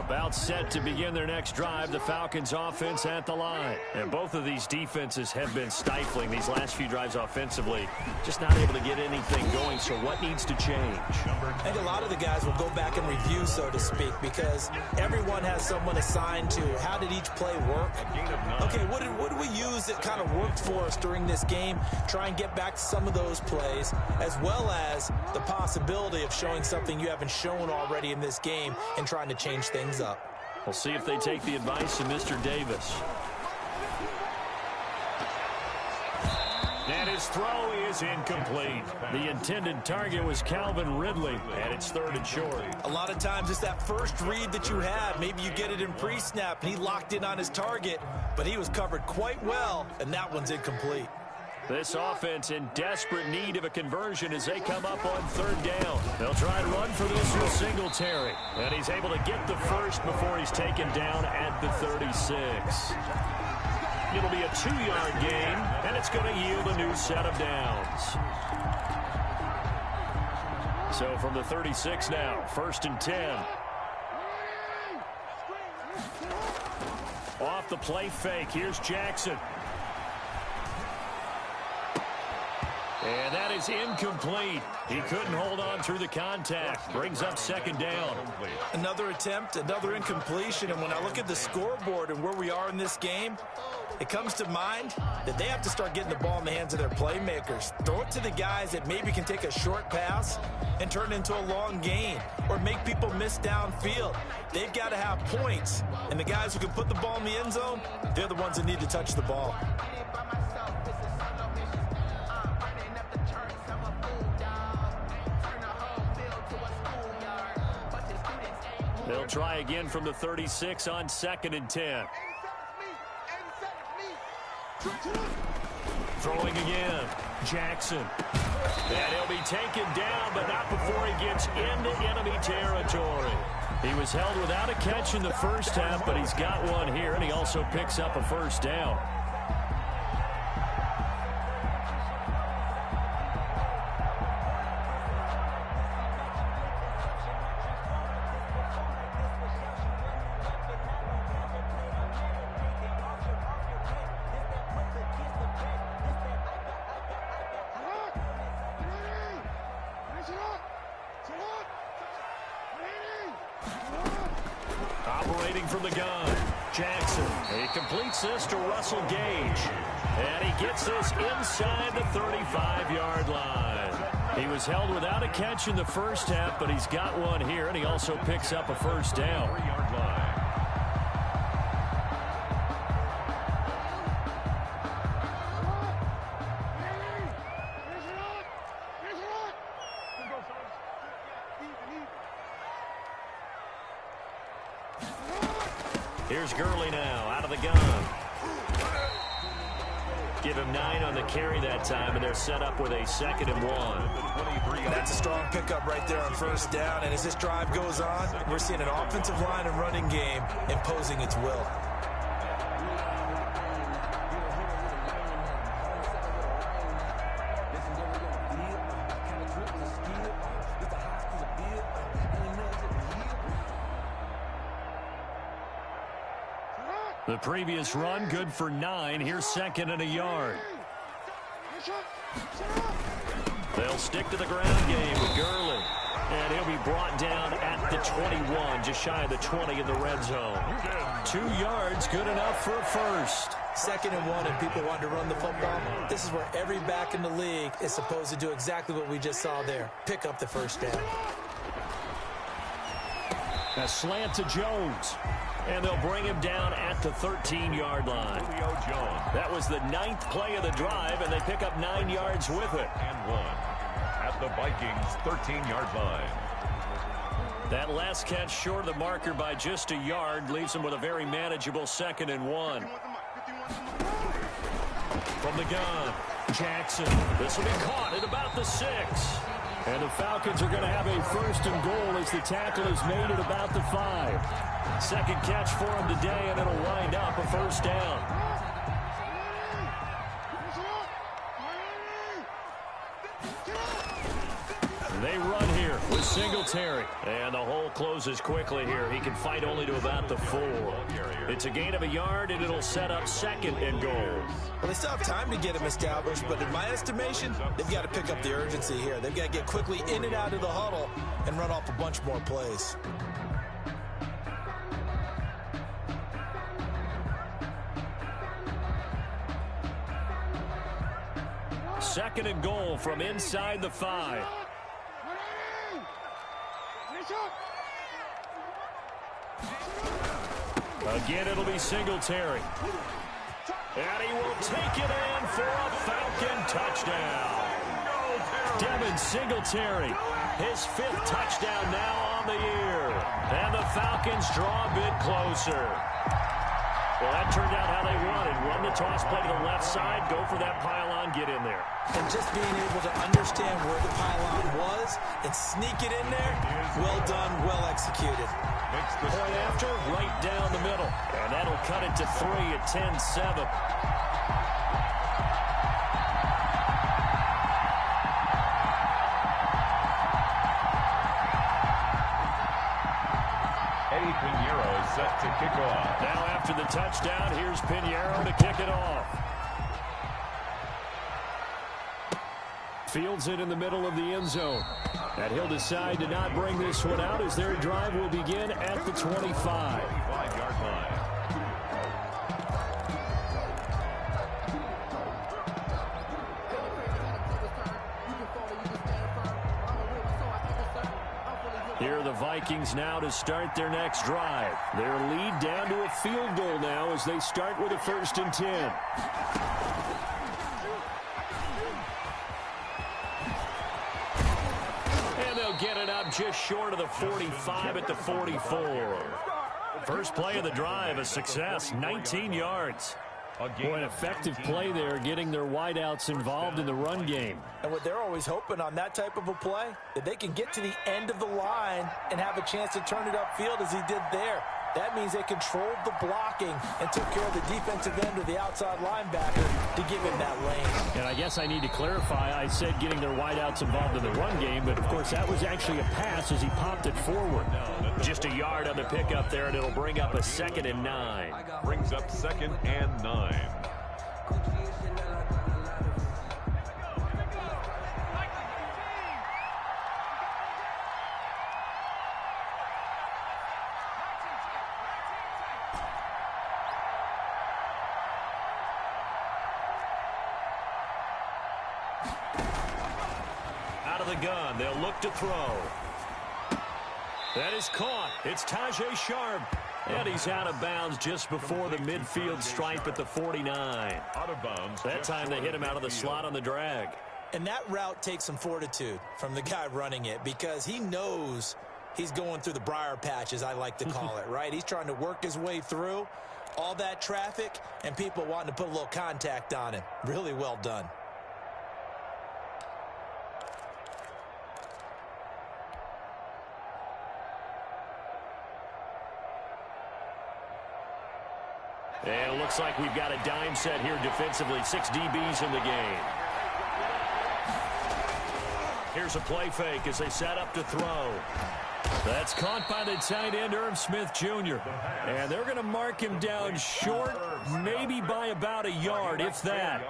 About set to begin their next drive, the Falcons offense at the line. And both of these defenses have been stifling these last few drives offensively. Just not able to get anything going, so what needs to change? I think a lot of the guys will go back and review, so to speak, because everyone has someone assigned to how did each play work. Okay, what did we use that kind of worked for us during this game? Try and get back to some of those plays, as well as the possibility of showing something you haven't shown already in this game and trying to change things up. We'll see if they take the advice of Mr. Davis. And his throw is incomplete. The intended target was Calvin Ridley, and it's 3rd and short. A lot of times it's that first read that you had. Maybe you get it in pre-snap, and he locked in on his target, but he was covered quite well, and that one's incomplete. This offense in desperate need of a conversion as they come up on 3rd down. They'll try and run for this with Singletary. And he's able to get the first before he's taken down at the 36. It'll be a 2-yard gain, and it's going to yield a new set of downs. So from the 36 now, 1st and 10. Off the play fake, here's Jackson. And that is incomplete. He couldn't hold on through the contact. Brings up 2nd down. Another attempt, another incompletion. And when I look at the scoreboard and where we are in this game, it comes to mind that they have to start getting the ball in the hands of their playmakers. Throw it to the guys that maybe can take a short pass and turn it into a long gain or make people miss downfield. They've got to have points. And the guys who can put the ball in the end zone, they're the ones that need to touch the ball. They'll try again from the 36 on 2nd and 10. Throwing again. Jackson. And he'll be taken down, but not before he gets into enemy territory. He was held without a catch in the first half, but he's got one here, and he also picks up a 1st down. Operating from the gun, Jackson. He completes this to Russell Gage. And he gets this inside the 35-yard line. He was held without a catch in the first half, but he's got one here, and he also picks up a 1st down. 3-yard line. Here's Gurley now, out of the gun. Give him 9 on the carry that time, and they're set up with a 2nd and 1. That's a strong pickup right there on 1st down, and as this drive goes on, we're seeing an offensive line and running game imposing its will. The previous run, good for 9. Here's 2nd and a yard. They'll stick to the ground game with Gurley. And he'll be brought down at the 21, just shy of the 20 in the red zone. 2 yards, good enough for a 1st. 2nd and 1, and people want to run the football. This is where every back in the league is supposed to do exactly what we just saw there. Pick up the 1st down. A slant to Jones. And they'll bring him down at the 13-yard line. That was the 9th play of the drive, and they pick up 9 yards with it. And 1 at the Vikings' 13-yard line. That last catch short of the marker by just a yard leaves them with a very manageable 2nd and 1. From the gun, Jackson. This will be caught at about the 6. And the Falcons are going to have a 1st and goal as the tackle is made at about the 5. 2nd catch for him today, and it'll wind up a 1st down. They run here. with Singletary. And the hole closes quickly here. He can fight only to about the 4. It's a gain of a yard, and it'll set up 2nd and goal. Well, they still have time to get him established, but in my estimation, they've got to pick up the urgency here. They've got to get quickly in and out of the huddle and run off a bunch more plays. Second and goal from inside the 5. Again, it'll be Singletary. And he will take it in for a Falcon touchdown. Devin Singletary, his 5th touchdown now on the year. And the Falcons draw a bit closer. Well, that turned out how they wanted. Run the toss play to the left side, go for that pylon, get in there. And just being able to understand where the pylon was and sneak it in there, well done, well executed. Point after, right down the middle. And that'll cut it to 3 at 10-7. Set to kick off. Now after the touchdown, here's Pinheiro to kick it off. Fields it in the middle of the end zone. And he'll decide to not bring this one out as their drive will begin at the 25. 25-yard line. Here are the Vikings now to start their next drive. Their lead down to a field goal now as they start with a 1st and 10. And they'll get it up just short of the 45 at the 44. First play of the drive, a success, 19 yards. Boy, an effective play there, getting their wideouts involved in the run game. And what they're always hoping on that type of a play, that they can get to the end of the line and have a chance to turn it upfield as he did there. That means they controlled the blocking and took care of the defensive end or the outside linebacker to give him that lane. And I guess I need to clarify, I said getting their wideouts involved in the run game, but of course that was actually a pass as he popped it forward. Just a yard on the pickup there, and it'll bring up a 2nd and 9. Brings up 2nd and 9. Out of the gun, they'll look to throw. That is caught. It's Tajay Sharp. And he's out of bounds just before the midfield stripe at the 49. Out of bounds. That time they hit him out of the slot on the drag. And that route takes some fortitude from the guy running it because he knows he's going through the briar patch, as I like to call it, right? He's trying to work his way through all that traffic and people wanting to put a little contact on him. Really well done. And it looks like we've got a dime set here defensively. 6 DBs in the game. Here's a play fake as they set up to throw. That's caught by the tight end, Irv Smith Jr. And they're going to mark him down short, maybe by about a yard, if that.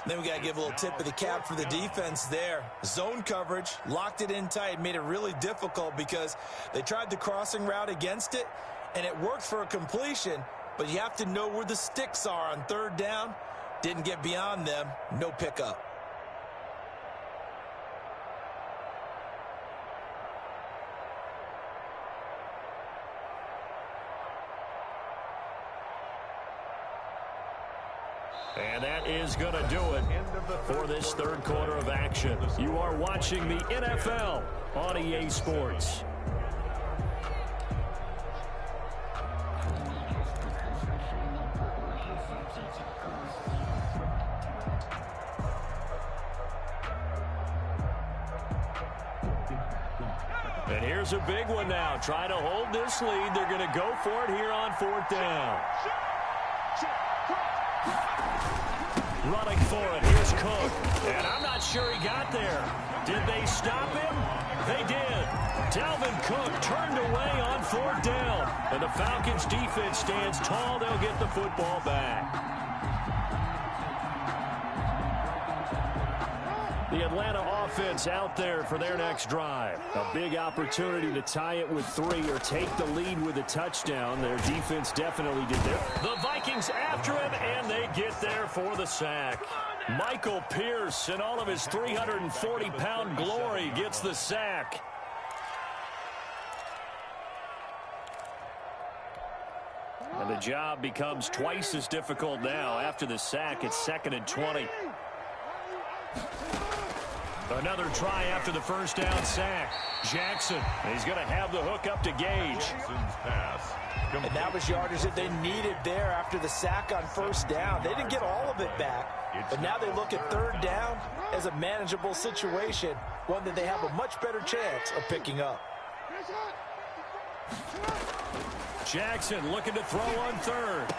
Then we got to give a little tip of the cap for the defense there. Zone coverage, locked it in tight, made it really difficult because they tried the crossing route against it, and it worked for a completion. But you have to know where the sticks are on 3rd down. Didn't get beyond them. No pickup. And that is going to do it for this 3rd quarter of action. You are watching the NFL on EA Sports. And here's a big one now. Trying to hold this lead. They're going to go for it here on 4th down. Running for it. Here's Cook. And I'm not sure he got there. Did they stop him? They did. Dalvin Cook turned away on 4th down. And the Falcons defense stands tall. They'll get the football back. The Atlanta offense out there for their next drive. A big opportunity to tie it with 3 or take the lead with a touchdown. Their defense definitely did that. The Vikings after him, and they get there for the sack. Michael Pierce, in all of his 340-pound glory, gets the sack. And the job becomes twice as difficult now. After the sack, it's 2nd and 20. Another try after the first down sack. Jackson, he's going to have the hook up to Gage. And that was yardage that they needed there after the sack on 1st down. They didn't get all of it back, but now they look at 3rd down as a manageable situation, one that they have a much better chance of picking up. Jackson looking to throw on 3rd.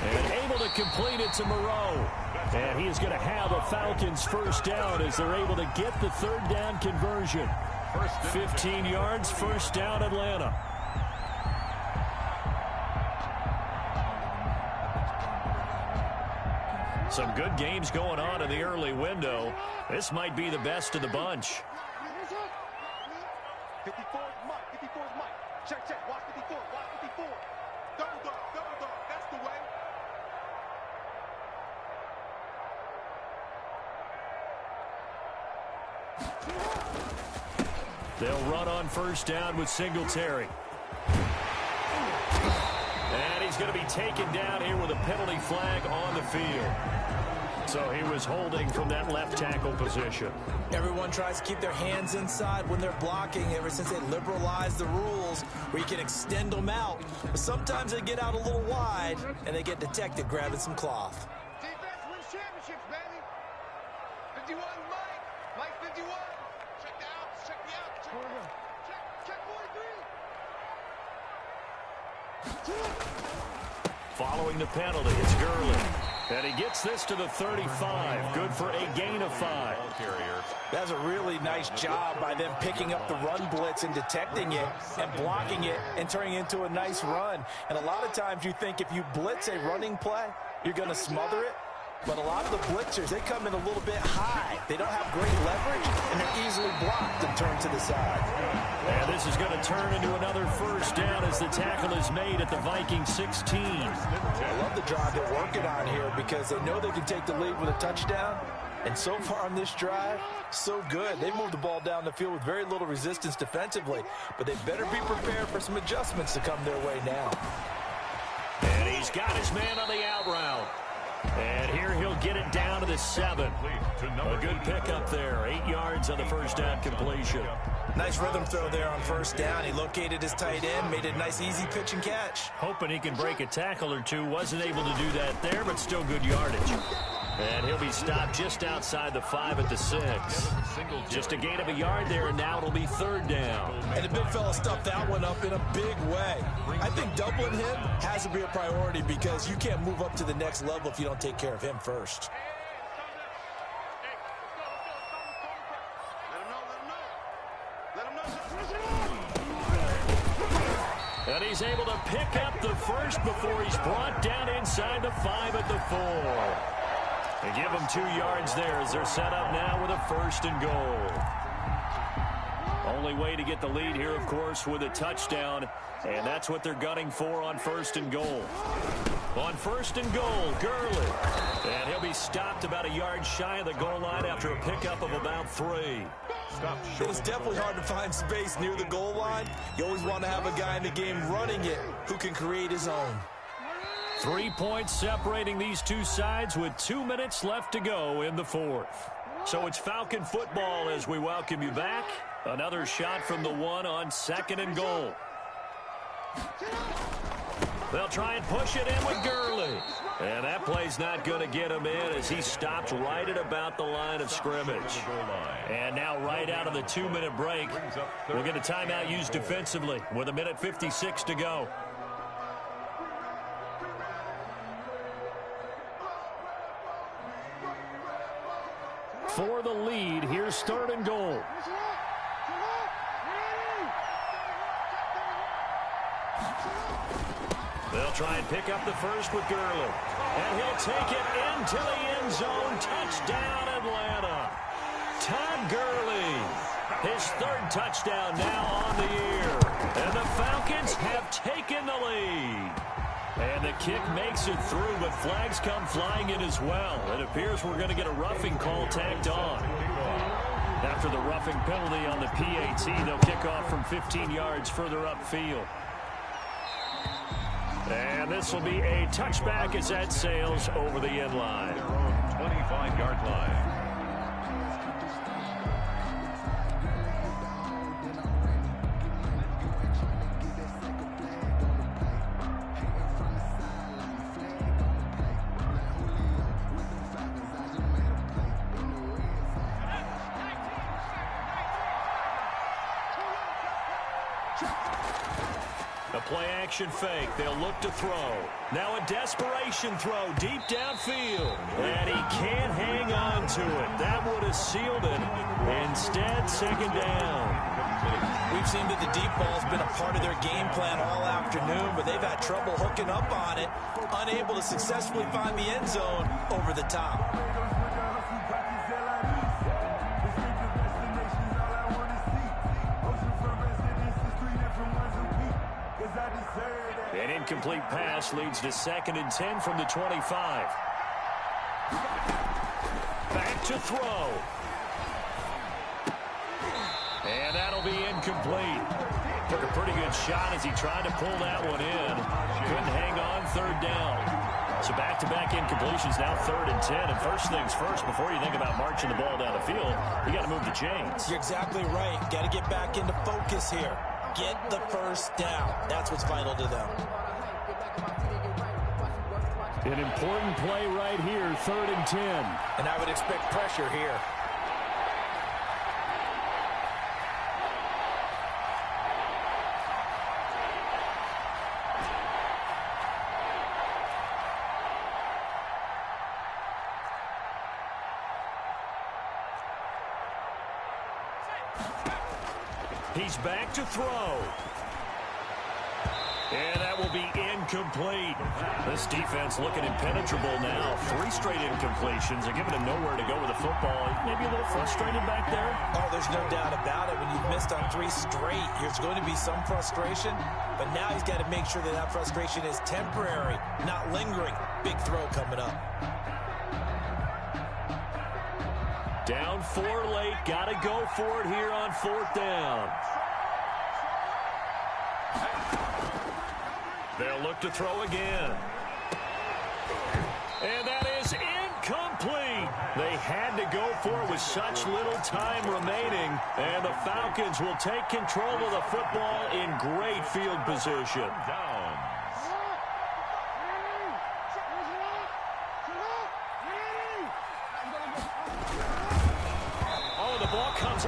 And able to complete it to Moreau. And he is going to have a Falcons 1st down as they're able to get the 3rd down conversion. 15 yards, 1st down Atlanta. Some good games going on in the early window. This might be the best of the bunch. 54 is Mike. 54 is Mike. Check. Watch 54. Watch 54. Double dog. That's the way. They'll run on 1st down with Singletary. And he's going to be taken down here with a penalty flag on the field. So he was holding from that left tackle position. Everyone tries to keep their hands inside when they're blocking ever since they liberalized the rules where you can extend them out. But sometimes they get out a little wide and they get detected grabbing some cloth. Defense wins championships, baby. 51, Mike 51. Check the outs. Check 43. Following the penalty, it's Gurley. And he gets this to the 35. Good for a gain of 5. That's a really nice job by them picking up the run blitz and detecting it and blocking it and turning it into a nice run. And a lot of times you think if you blitz a running play, you're going to smother it. But a lot of the blitzers, they come in a little bit high. They don't have great leverage, and they're easily blocked and turned to the side. And this is going to turn into another 1st down as the tackle is made at the Vikings 16. I love the drive they're working on here because they know they can take the lead with a touchdown. And so far on this drive, so good. They moved the ball down the field with very little resistance defensively, but they better be prepared for some adjustments to come their way now. And he's got his man on the out route. And here he'll get it down to the 7. A good pickup there. 8 yards on the 1st down completion. Nice rhythm throw there on 1st down. He located his tight end, made it a nice easy pitch and catch. Hoping he can break a tackle or two. Wasn't able to do that there, but still good yardage. And he'll be stopped just outside the 5 at the 6. Just a gain of a yard there, and now it'll be 3rd down. And the big fella stuffed that one up in a big way. I think doubling him has to be a priority because you can't move up to the next level if you don't take care of him first. And he's able to pick up the 1st before he's brought down inside the 5 at the 4. They give them 2 yards there as they're set up now with a 1st and goal. Only way to get the lead here, of course, with a touchdown, and that's what they're gunning for on 1st and goal. On 1st and goal, Gurley. And he'll be stopped about a yard shy of the goal line after a pickup of about 3. It's definitely hard to find space near the goal line. You always want to have a guy in the game running it who can create his own. 3 points separating these two sides with 2 minutes left to go in the 4th. So it's Falcon football as we welcome you back. Another shot from the 1 on 2nd and goal. They'll try and push it in with Gurley. And that play's not going to get him in as he stopped right at about the line of scrimmage. And now right out of the 2-minute break, we'll get a timeout used defensively with 1:56 to go. for the lead. Here's third and goal. They'll try and pick up the first with Gurley. And he'll take it into the end zone. Touchdown, Atlanta. Todd Gurley, his third touchdown now on the year. And the Falcons have taken the lead. And the kick makes it through, but flags come flying in as well. It appears we're going to get a roughing call tacked on. After the roughing penalty on the PAT, they'll kick off from 15 yards further upfield. And this will be a touchback as that sails over the end line. 25-yard line. A play-action fake. They'll look to throw. Now a desperation throw deep downfield. And he can't hang on to it. That would have sealed it. Instead, second down. We've seen that the deep ball's been a part of their game plan all afternoon, but they've had trouble hooking up on it, unable to successfully find the end zone over the top. An incomplete pass leads to 2nd and 10 from the 25. Back to throw. And that'll be incomplete. Took a pretty good shot as he tried to pull that one in. Couldn't hang on, third down. So back-to-back incompletions, now 3rd and 10. And first things first, before you think about marching the ball down the field, you got to move the chains. You're exactly right. Got to get back into focus here. Get the first down. That's what's vital to them. An important play right here, 3rd and 10. And I would expect pressure here. He's back to throw. And that will be incomplete. This defense looking impenetrable now. 3 straight incompletions. They're giving him nowhere to go with the football. Maybe a little frustrated back there. Oh, there's no doubt about it. When you've missed on 3 straight, there's going to be some frustration. But now he's got to make sure that that frustration is temporary, not lingering. Big throw coming up. Down 4 late. Got to go for it here on 4th down. They'll look to throw again. And that is incomplete. They had to go for it with such little time remaining. And the Falcons will take control of the football in great field position.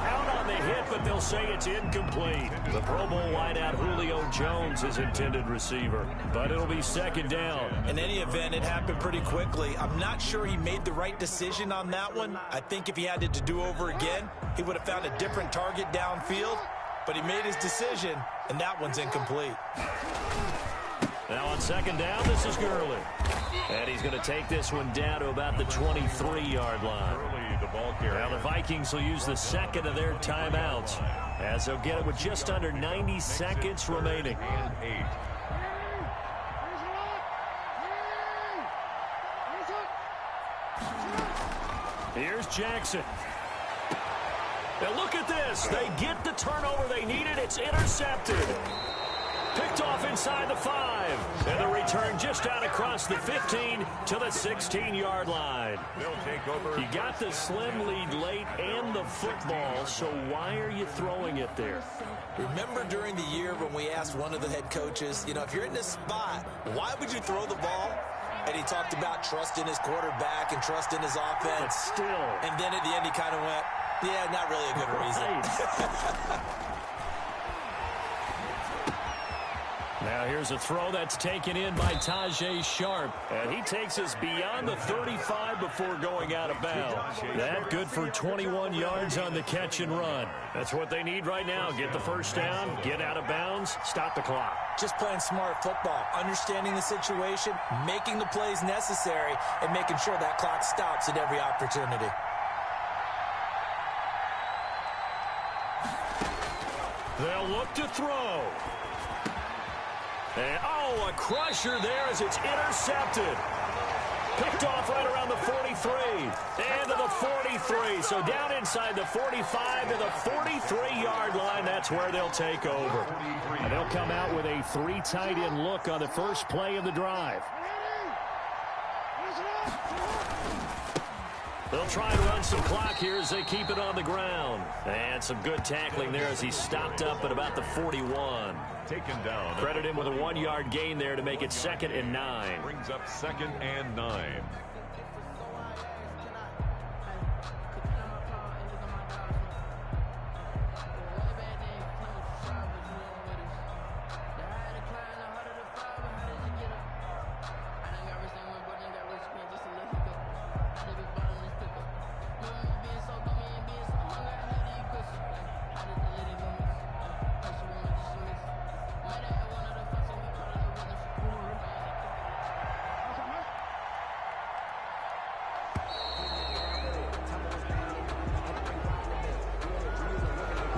Out on the hit, but they'll say it's incomplete. The Pro Bowl wideout Julio Jones is intended receiver, but it'll be 2nd down. In any event, it happened pretty quickly. I'm not sure he made the right decision on that one. I think if he had it to do over again, he would have found a different target downfield, but he made his decision, and that one's incomplete. Now on 2nd down, this is Gurley. And he's going to take this one down to about the 23-yard line. Now the Vikings will use the 2nd of their timeouts as they'll get it with just under 90 seconds remaining. Here's Jackson. Now look at this. They get the turnover they needed. It's intercepted. Picked off inside the 5. And the return just out across the 15 to the 16-yard line. You got the slim lead late and the football, so why are you throwing it there? Remember during the year when we asked one of the head coaches, if you're in this spot, why would you throw the ball? And he talked about trust in his quarterback and trust in his offense. But still. And then at the end he kind of went, yeah, not really a good reason. Now here's a throw that's taken in by Tajay Sharp. And he takes us beyond the 35 before going out of bounds. That good for 21 yards on the catch and run. That's what they need right now. Get the first down, get out of bounds, stop the clock. Just playing smart football, understanding the situation, making the plays necessary, and making sure that clock stops at every opportunity. They'll look to throw. And, a crusher there as it's intercepted. Picked off right around the 43. And to the 43. So down inside the 45 to the 43-yard line. That's where they'll take over. And they'll come out with a 3 tight end look on the first play of the drive. They'll try and run some clock here as they keep it on the ground. And some good tackling there as he stopped up at about the 41. Taken down. Credit him with a 1-yard gain there to make it 2nd and 9. Brings up 2nd and 9.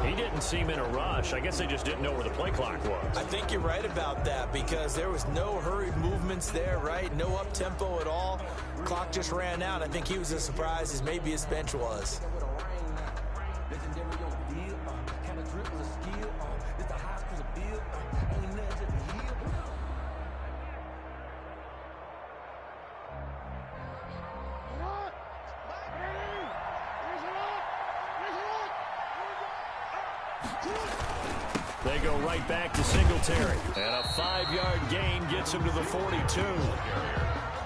He didn't seem in a rush. I guess they just didn't know where the play clock was. I think you're right about that because there was no hurried movements there, right? No up-tempo at all. Clock just ran out. I think he was as surprised as maybe his bench was. They go right back to Singletary. And a 5-yard gain gets him to the 42.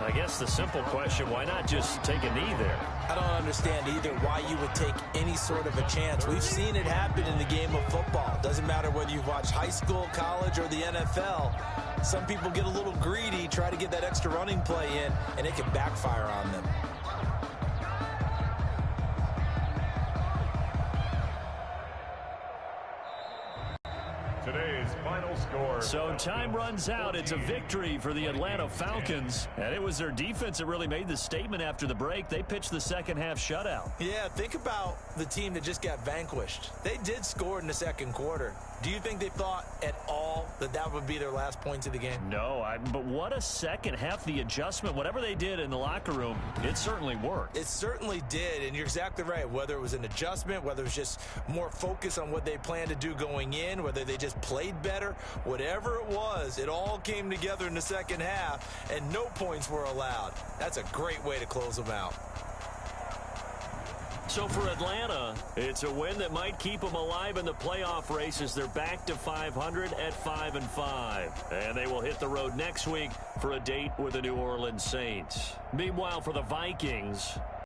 I guess the simple question, why not just take a knee there? I don't understand either why you would take any sort of a chance. We've seen it happen in the game of football. Doesn't matter whether you've watched high school, college, or the NFL. Some people get a little greedy, try to get that extra running play in, and it can backfire on them. Today's final score. So time runs out. It's a victory for the Atlanta Falcons. And it was their defense that really made the statement after the break. They pitched the second half shutout. Yeah, think about the team that just got vanquished. They did score in the second quarter. Do you think they thought at all that that would be their last points of the game? No, but what a second half. The adjustment, whatever they did in the locker room, it certainly worked. It certainly did, and you're exactly right. Whether it was an adjustment, whether it was just more focus on what they planned to do going in, whether they just played better, whatever it was, it all came together in the second half, and no points were allowed. That's a great way to close them out. So for Atlanta, it's a win that might keep them alive in the playoff race as they're back to 500 at 5-5. And they will hit the road next week for a date with the New Orleans Saints. Meanwhile, for the Vikings,